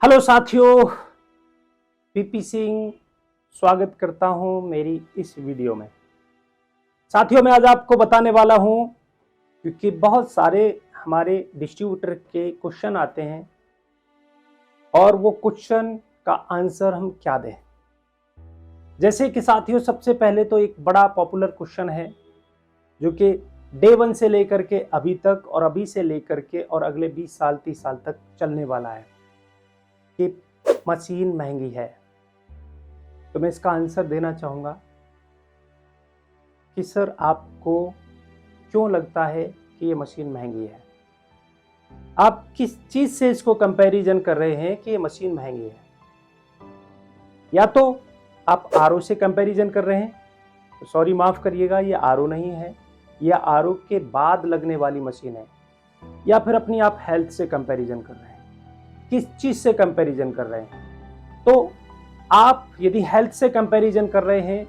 Hello साथियों, PP Singh स्वागत करता हूं मेरी इस वीडियो में। साथियों, मैं आज आपको बताने वाला हूं क्योंकि बहुत सारे हमारे डिस्ट्रीब्यूटर के क्वेश्चन आते हैं और वो क्वेश्चन का आंसर हम क्या दें। जैसे कि साथियों, सबसे पहले तो एक बड़ा पॉपुलर क्वेश्चन है जो कि डे 1 से लेकर के अभी तक और अभी से लेकर के और अगले 20 साल 30 साल तक चलने वाला है कि मशीन महंगी है। तो मैं इसका आंसर देना चाहूँगा कि सर, आपको क्यों लगता है कि ये मशीन महंगी है? आप किस चीज़ से इसको कंपैरिजन कर रहे हैं कि ये मशीन महंगी है? या तो आप आरओ से कंपैरिजन कर रहे हैं, तो सॉरी माफ़ करिएगा, ये आरओ नहीं है, यह आरओ के बाद लगने वाली मशीन है। या फिर अपनी आप हेल्थ से कंपैरिजन कर रहे हैं। किस चीज़ से कंपैरिजन कर रहे हैं? तो आप यदि हेल्थ से कंपैरिजन कर रहे हैं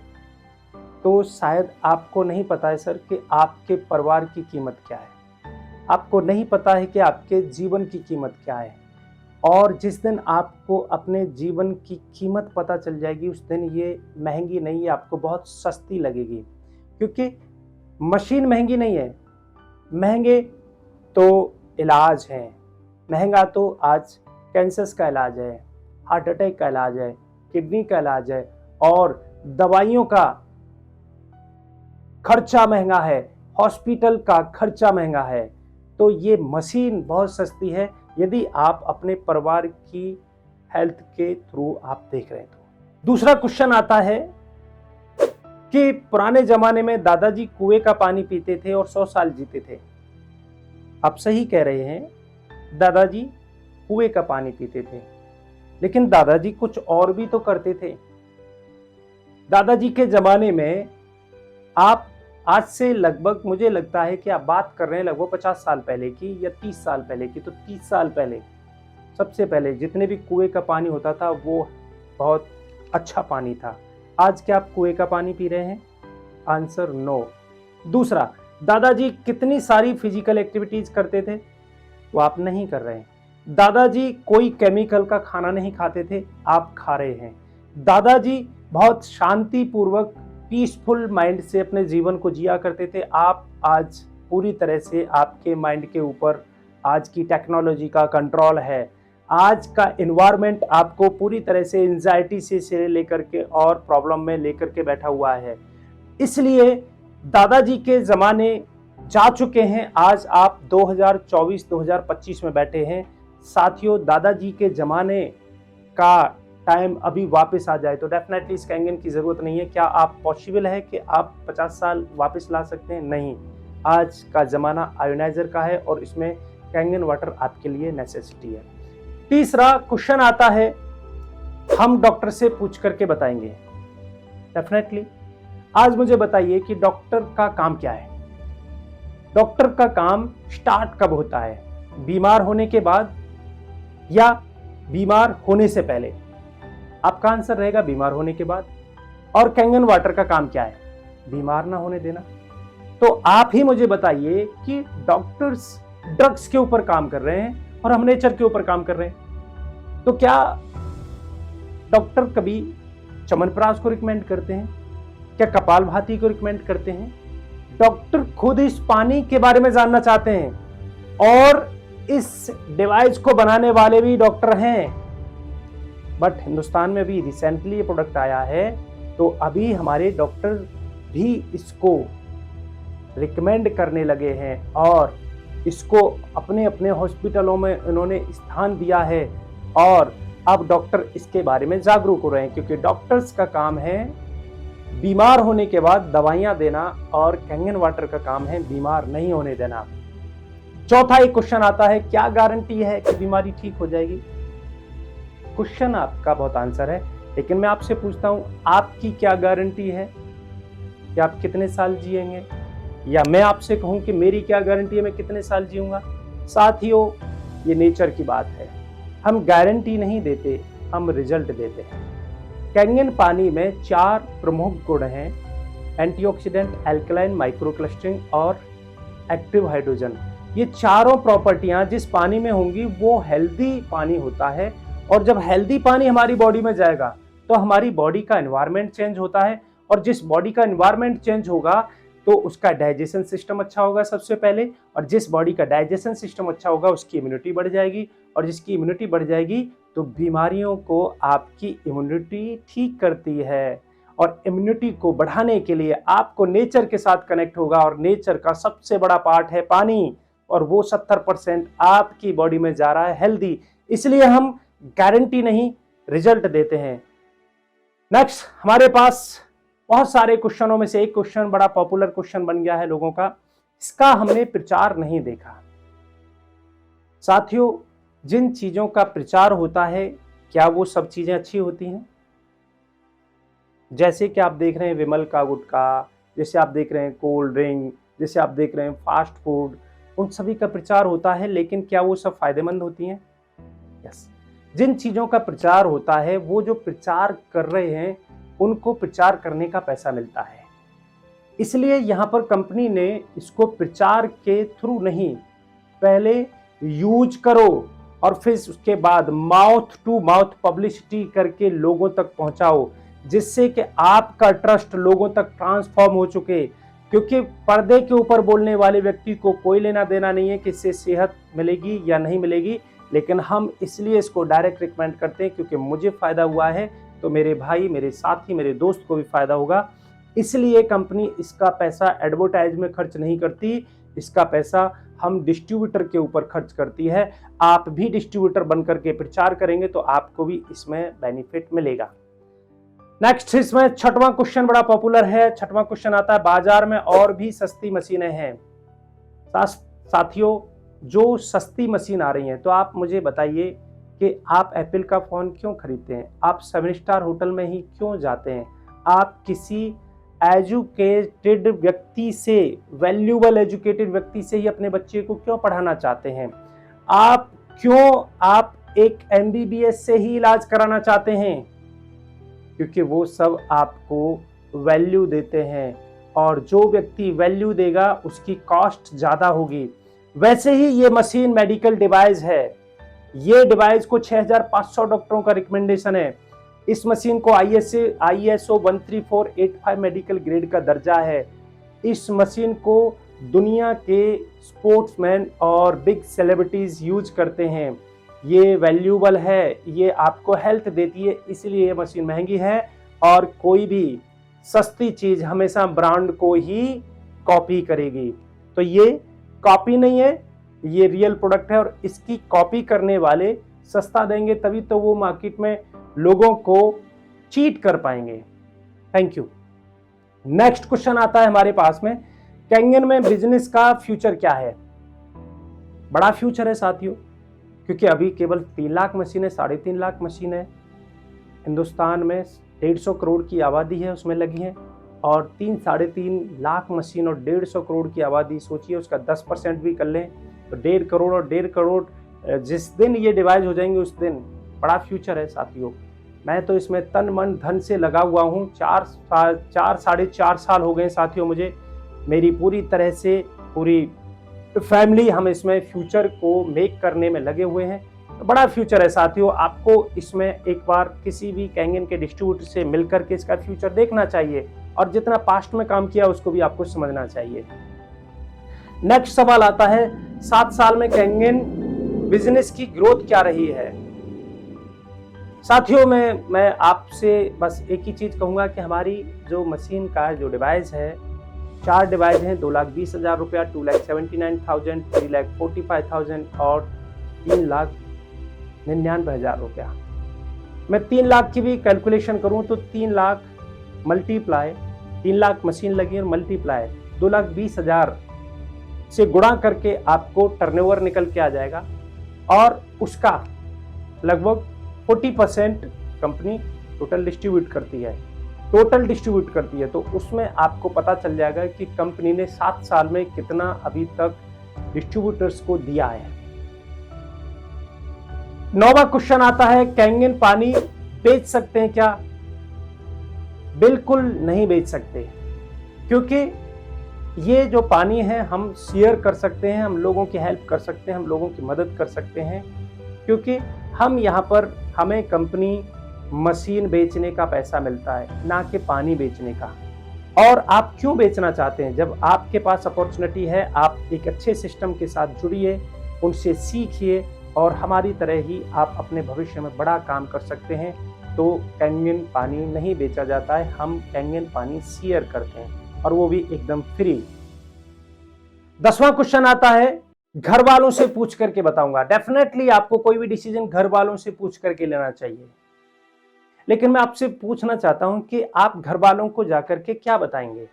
तो शायद आपको नहीं पता है सर कि आपके परिवार की कीमत क्या है, आपको नहीं पता है कि आपके जीवन की कीमत क्या है। और जिस दिन आपको अपने जीवन की कीमत पता चल जाएगी उस दिन ये महंगी नहीं है, आपको बहुत सस्ती लगेगी। क्योंकि मशीन महंगी नहीं है, महंगे तो इलाज हैं। महंगा तो आज कैंसर का इलाज है, हार्ट अटैक का इलाज है, किडनी का इलाज है और दवाइयों का खर्चा महंगा है, हॉस्पिटल का खर्चा महंगा है। तो ये मशीन बहुत सस्ती है यदि आप अपने परिवार की हेल्थ के थ्रू आप देख रहे हैं तो। दूसरा क्वेश्चन आता है कि पुराने जमाने में दादाजी कुएं का पानी पीते थे और 100 साल जीते थे। आप सही कह रहे हैं, दादाजी कुएं का पानी पीते थे, लेकिन दादाजी कुछ और भी तो करते थे। दादाजी के जमाने में आप आज से लगभग, मुझे लगता है कि आप बात कर रहे हैं लगभग 50 साल पहले की या 30 साल पहले की। तो 30 साल पहले सबसे पहले जितने भी कुएं का पानी होता था वो बहुत अच्छा पानी था। आज क्या आप कुएं का पानी पी रहे हैं? Answer no. दूसरा, दादाजी कितनी सारी फिजिकल एक्टिविटीज करते थे? वो आप नहीं कर रहे हैं। दादाजी कोई केमिकल का खाना नहीं खाते थे, आप खा रहे हैं। दादाजी बहुत शांतिपूर्वक पीसफुल माइंड से अपने जीवन को जिया करते थे, आप आज पूरी तरह से आपके माइंड के ऊपर आज की टेक्नोलॉजी का कंट्रोल है। आज का एनवायरनमेंट आपको पूरी तरह से एंजाइटी से लेकर के और प्रॉब्लम में लेकर के बैठा हुआ है। इसलिए दादाजी के ज़माने जा चुके हैं, आज आप 2024-2025 में बैठे हैं। साथियों, दादाजी के ज़माने का टाइम अभी वापस आ जाए तो डेफिनेटली स्कैंगन की ज़रूरत नहीं है। क्या आप पॉसिबल है कि आप 50 साल वापस ला सकते हैं? नहीं। आज का ज़माना आयोनाइजर का है और इसमें कैंगन वाटर आपके लिए नेसेसिटी है। तीसरा क्वेश्चन आता है, हम डॉक्टर से पूछ करके बताएंगे। डेफिनेटली आज मुझे बताइए कि डॉक्टर का काम क्या है? डॉक्टर का काम स्टार्ट कब होता है? बीमार होने के बाद या बीमार होने से पहले? आपका आंसर रहेगा बीमार होने के बाद। और कैंगन वाटर का काम क्या है? बीमार ना होने देना। तो आप ही मुझे बताइए कि डॉक्टर्स ड्रग्स के ऊपर काम कर रहे हैं और हम नेचर के ऊपर काम कर रहे हैं। तो क्या डॉक्टर कभी च्यवनप्राश को रिकमेंड करते हैं? क्या कपालभाति को रिकमेंड करते हैं? डॉक्टर खुद इस पानी के बारे में जानना चाहते हैं और इस डिवाइस को बनाने वाले भी डॉक्टर हैं। बट हिंदुस्तान में भी रिसेंटली ये प्रोडक्ट आया है तो अभी हमारे डॉक्टर भी इसको रिकमेंड करने लगे हैं और इसको अपने अपने हॉस्पिटलों में उन्होंने स्थान दिया है और अब डॉक्टर इसके बारे में जागरूक हो रहे हैं, क्योंकि डॉक्टर्स का काम है बीमार होने के बाद दवाइयां देना और कैंगन वाटर का काम है बीमार नहीं होने देना। चौथा एक क्वेश्चन आता है, क्या गारंटी है कि बीमारी ठीक हो जाएगी? क्वेश्चन आपका बहुत आंसर है, लेकिन मैं आपसे पूछता हूं, आपकी क्या गारंटी है कि आप कितने साल जिएंगे? या मैं आपसे कहूं कि मेरी क्या गारंटी है मैं कितने साल जीऊंगा? साथियों, ये नेचर की बात है। हम गारंटी नहीं देते, हम रिजल्ट देते हैं। कैंगन पानी में 4 प्रमुख गुण हैं, एंटीऑक्सीडेंट, एल्कलाइन, माइक्रोक्लस्टरिंग और एक्टिव हाइड्रोजन। ये चारों प्रॉपर्टियां जिस पानी में होंगी वो हेल्दी पानी होता है और जब हेल्दी पानी हमारी बॉडी में जाएगा तो हमारी बॉडी का एनवायरनमेंट चेंज होता है, और जिस बॉडी का एनवायरनमेंट चेंज होगा तो उसका डाइजेशन सिस्टम अच्छा होगा सबसे पहले, और जिस बॉडी का डाइजेशन सिस्टम अच्छा होगा उसकी इम्यूनिटी बढ़ जाएगी, और जिसकी इम्यूनिटी बढ़ जाएगी तो बीमारियों को आपकी इम्यूनिटी ठीक करती है। और इम्यूनिटी को बढ़ाने के लिए आपको नेचर के साथ कनेक्ट होगा, और नेचर का सबसे बड़ा पार्ट है पानी, और वो 70% आपकी बॉडी में जा रहा है हेल्दी, इसलिए हम गारंटी नहीं रिजल्ट देते हैं। नेक्स्ट, हमारे पास बहुत सारे क्वेश्चनों में से एक क्वेश्चन बड़ा पॉपुलर क्वेश्चन बन गया है लोगों का, इसका हमने प्रचार नहीं देखा। साथियों, जिन चीजों का प्रचार होता है क्या वो सब चीजें अच्छी होती हैं? जैसे कि आप देख रहे हैं विमल का गुटखा, जैसे आप देख रहे हैं कोल्ड ड्रिंक, जैसे आप देख रहे हैं फास्ट फूड, उन सभी का प्रचार होता है, लेकिन क्या वो सब फायदेमंद होती हैं? यस। जिन चीजों का प्रचार होता है वो जो प्रचार कर रहे हैं उनको प्रचार करने का पैसा मिलता है, इसलिए यहाँ पर कंपनी ने इसको प्रचार के थ्रू नहीं, पहले यूज करो और फिर उसके बाद माउथ टू माउथ पब्लिसिटी करके लोगों तक पहुंचाओ, जिससे कि आपका ट्रस्ट लोगों तक ट्रांसफॉर्म हो चुके। क्योंकि पर्दे के ऊपर बोलने वाले व्यक्ति को कोई लेना देना नहीं है कि इससे सेहत मिलेगी या नहीं मिलेगी, लेकिन हम इसलिए इसको डायरेक्ट रिकमेंड करते हैं क्योंकि मुझे फायदा हुआ है तो मेरे भाई, मेरे साथी, मेरे दोस्त को भी फायदा होगा। इसलिए कंपनी इसका पैसा एडवर्टाइज में खर्च नहीं करती, इसका पैसा हम डिस्ट्रीब्यूटर के ऊपर खर्च करती है। आप भी डिस्ट्रीब्यूटर बनकर के प्रचार करेंगे तो आपको भी इसमें बेनिफिट मिलेगा। नेक्स्ट, इसमें छठवां क्वेश्चन बड़ा पॉपुलर है। छठवां क्वेश्चन आता है, बाजार में और भी सस्ती मशीनें हैं। साथियों, जो सस्ती मशीन आ रही हैं तो आप मुझे बताइए कि आप एप्पल का फोन क्यों खरीदते हैं? आप 7 स्टार होटल में ही क्यों जाते हैं? आप किसी एजुकेटेड व्यक्ति से, वैल्यूएबल एजुकेटेड व्यक्ति से ही अपने बच्चे को क्यों पढ़ाना चाहते हैं? आप एक एमबीबीएस से ही इलाज कराना चाहते हैं? क्योंकि वो सब आपको वैल्यू देते हैं, और जो व्यक्ति वैल्यू देगा उसकी कॉस्ट ज़्यादा होगी। वैसे ही ये मशीन मेडिकल डिवाइस है, ये डिवाइस को 6500 डॉक्टरों का रिकमेंडेशन है। इस मशीन को ISO 13485 मेडिकल ग्रेड का दर्जा है। इस मशीन को दुनिया के स्पोर्ट्समैन और बिग सेलिब्रिटीज यूज करते हैं। ये वैल्यूएबल है, ये आपको हेल्थ देती है, इसलिए ये मशीन महंगी है। और कोई भी सस्ती चीज हमेशा ब्रांड को ही कॉपी करेगी, तो ये कॉपी नहीं है, ये रियल प्रोडक्ट है। और इसकी कॉपी करने वाले सस्ता देंगे तभी तो वो मार्केट में लोगों को चीट कर पाएंगे। Thank you. नेक्स्ट क्वेश्चन आता है हमारे पास में, कैंगन में बिजनेस का फ्यूचर क्या है? बड़ा फ्यूचर है साथियों, क्योंकि अभी केवल 3 लाख मशीन है, 3.5 लाख मशीन है हिंदुस्तान में, 150 करोड़ की आबादी है उसमें लगी है, और 3-3.5 लाख मशीन और 150 करोड़ की आबादी, सोचिए उसका 10% भी कर लें तो 1.5 करोड़ और 1.5 करोड़ जिस दिन ये डिवाइस हो जाएंगे उस दिन बड़ा फ्यूचर है साथियों। मैं तो इसमें तन मन धन से लगा हुआ हूँ। 4-4.5 साल हो गए साथियों मुझे, मेरी पूरी तरह से पूरी फैमिली हम इसमें फ्यूचर को मेक करने में लगे हुए हैं। तो बड़ा फ्यूचर है साथियों, आपको इसमें एक बार किसी भी कैंगन के डिस्ट्रीब्यूटर से मिलकर के इसका फ्यूचर देखना चाहिए, और जितना पास्ट में काम किया उसको भी आपको समझना चाहिए। नेक्स्ट सवाल आता है, 7 साल में कैंगन बिजनेस की ग्रोथ क्या रही है? साथियों, मैं आपसे बस एक ही चीज कहूंगा कि हमारी जो मशीन का जो डिवाइस है, 4 डिवाइस हैं, 2,20,000 रुपया, 2,79,000, 3,45,000 और 3,99,000 रुपया। मैं 3 लाख की भी कैलकुलेशन करूं तो 3 लाख मल्टीप्लाई, 3 लाख मशीन लगी और मल्टीप्लाई 2,20,000 से गुणा करके आपको टर्नओवर निकल के आ जाएगा, और उसका लगभग 40% कंपनी टोटल डिस्ट्रीब्यूट करती है। तो उसमें आपको पता चल जाएगा कि कंपनी ने 7 साल में कितना अभी तक डिस्ट्रीब्यूटर्स को दिया है। 9वां क्वेश्चन आता है, कैंगन पानी बेच सकते हैं क्या? बिल्कुल नहीं बेच सकते, क्योंकि ये जो पानी है हम शेयर कर सकते हैं, हम लोगों की हेल्प कर सकते हैं, हम लोगों की मदद कर सकते हैं, क्योंकि हम यहाँ पर हमें कंपनी मशीन बेचने का पैसा मिलता है, ना कि पानी बेचने का। और आप क्यों बेचना चाहते हैं? जब आपके पास अपॉर्चुनिटी है, आप एक अच्छे सिस्टम के साथ जुड़िए, उनसे सीखिए और हमारी तरह ही आप अपने भविष्य में बड़ा काम कर सकते हैं। तो कैंगन पानी नहीं बेचा जाता है, हम कैंगन पानी शेयर करते हैं और वो भी एकदम फ्री। 10वां क्वेश्चन आता है, घर वालों से पूछ करके बताऊंगा। डेफिनेटली आपको कोई भी डिसीजन घर वालों से पूछ करके लेना चाहिए, लेकिन मैं आपसे पूछना चाहता हूं कि आप घर वालों को जाकर के क्या बताएंगे।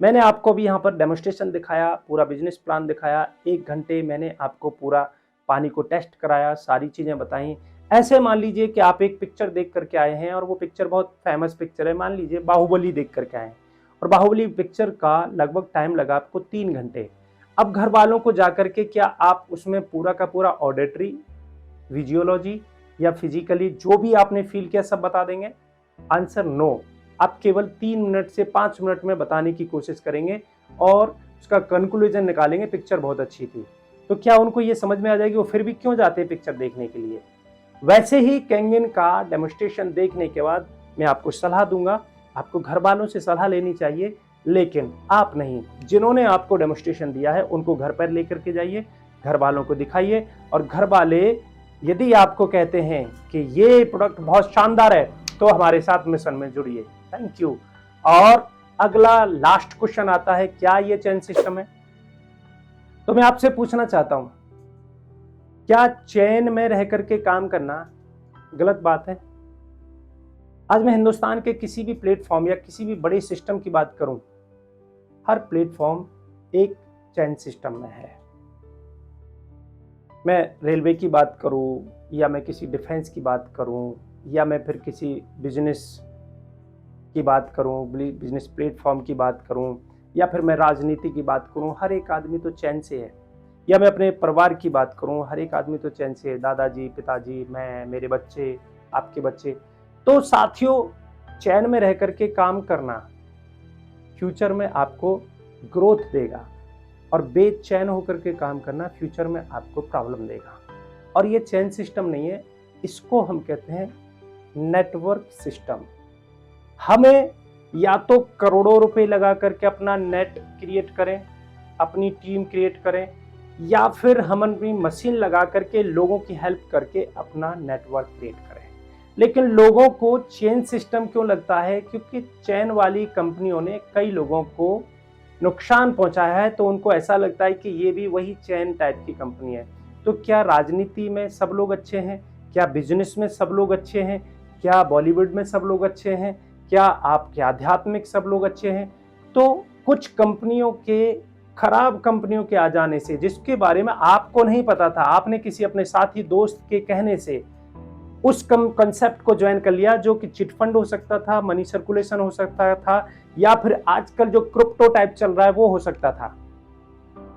मैंने आपको भी यहाँ पर डेमोस्ट्रेशन दिखाया, पूरा बिजनेस प्लान दिखाया, 1 घंटे मैंने आपको पूरा पानी को टेस्ट कराया, सारी चीजें बताई। ऐसे मान लीजिए कि आप एक पिक्चर देख करके आए हैं और वो पिक्चर बहुत फेमस पिक्चर है, मान लीजिए बाहुबली देख करके आए हैं और बाहुबली पिक्चर का लगभग टाइम लगा आपको 3 घंटे। अब घर वालों को जाकर के क्या आप उसमें पूरा का पूरा ऑडिटरी, विजुअलॉजी या फिजिकली जो भी आपने फील किया सब बता देंगे? Answer no. आप केवल 3 मिनट से 5 मिनट में बताने की कोशिश करेंगे और उसका कंक्लूजन निकालेंगे, पिक्चर बहुत अच्छी थी। तो क्या उनको ये समझ में आ जाएगी वो फिर भी क्यों जाते हैं पिक्चर देखने के लिए? वैसे ही कैंगन का डेमोस्ट्रेशन देखने के बाद मैं आपको सलाह दूंगा, आपको घर वालों से सलाह लेनी चाहिए, लेकिन आप नहीं। जिन्होंने आपको डेमोस्ट्रेशन दिया है उनको घर पर लेकर के जाइए, घर वालों को दिखाइए और घर वाले यदि आपको कहते हैं कि ये प्रोडक्ट बहुत शानदार है तो हमारे साथ मिशन में जुड़िए। Thank you. और अगला लास्ट क्वेश्चन आता है, क्या ये चेन सिस्टम है? तो मैं आपसे पूछना चाहता हूं, क्या चेन में रह करके काम करना गलत बात है? आज मैं हिंदुस्तान के किसी भी प्लेटफॉर्म या किसी भी बड़े सिस्टम की बात करूं, हर प्लेटफॉर्म एक चेन सिस्टम में है। मैं रेलवे की बात करूं या मैं किसी डिफेंस की बात करूं या मैं फिर किसी बिजनेस की बात करूं, बिजनेस प्लेटफॉर्म की बात करूं या फिर मैं राजनीति की बात करूं, हर एक आदमी तो चैन से है। या मैं अपने परिवार की बात करूं, हर एक आदमी तो चैन से है, दादाजी, पिताजी, मैं, मेरे बच्चे, आपके बच्चे। तो साथियों, चैन में रह करके काम करना फ्यूचर में आपको ग्रोथ देगा और बेचैन होकर के काम करना फ्यूचर में आपको प्रॉब्लम देगा। और ये चैन सिस्टम नहीं है, इसको हम कहते हैं नेटवर्क सिस्टम। हमें या तो करोड़ों रुपए लगा करके अपना नेट क्रिएट करें, अपनी टीम क्रिएट करें, या फिर हम अपनी मशीन लगा करके लोगों की हेल्प करके अपना नेटवर्क क्रिएट करें। लेकिन लोगों को चेन सिस्टम क्यों लगता है? क्योंकि चैन वाली कंपनियों ने कई लोगों को नुकसान पहुंचाया है, तो उनको ऐसा लगता है कि ये भी वही चैन टाइप की कंपनी है। तो क्या राजनीति में सब लोग अच्छे हैं? क्या बिजनेस में सब लोग अच्छे हैं? क्या बॉलीवुड में सब लोग अच्छे हैं? क्या आपके आध्यात्मिक सब लोग अच्छे हैं? तो कुछ कंपनियों के, खराब कंपनियों के आ जाने से, जिसके बारे में आपको नहीं पता था, आपने किसी अपने साथी दोस्त के कहने से उस कंसेप्ट को ज्वाइन कर लिया, जो कि चिट फंड हो सकता था, मनी सर्कुलेशन हो सकता था, या फिर आजकल जो क्रिप्टो टाइप चल रहा है वो हो सकता था।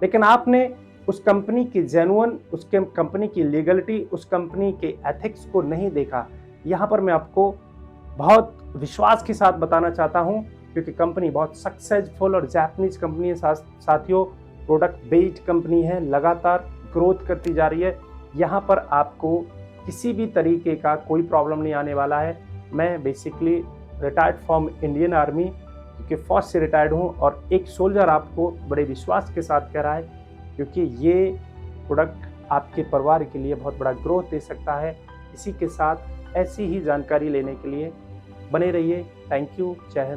लेकिन आपने उस कंपनी की जेन्युइन, उसके कंपनी की लीगलिटी, उस कंपनी के एथिक्स को नहीं देखा। यहाँ पर मैं आपको बहुत विश्वास के साथ बताना चाहता हूँ, क्योंकि कंपनी बहुत सक्सेसफुल और जापानीज कंपनी है साथियों, प्रोडक्ट बेस्ड कंपनी है, लगातार ग्रोथ करती जा रही है। यहाँ पर आपको किसी भी तरीके का कोई प्रॉब्लम नहीं आने वाला है। मैं basically retired from Indian army, क्योंकि फौज से रिटायर्ड हूँ, और एक सोल्जर आपको बड़े विश्वास के साथ कह रहा है, क्योंकि ये प्रोडक्ट आपके परिवार के लिए बहुत बड़ा ग्रोथ दे सकता है। इसी के साथ ऐसी ही जानकारी लेने के लिए बने रहिए। Thank you. जय हिंद।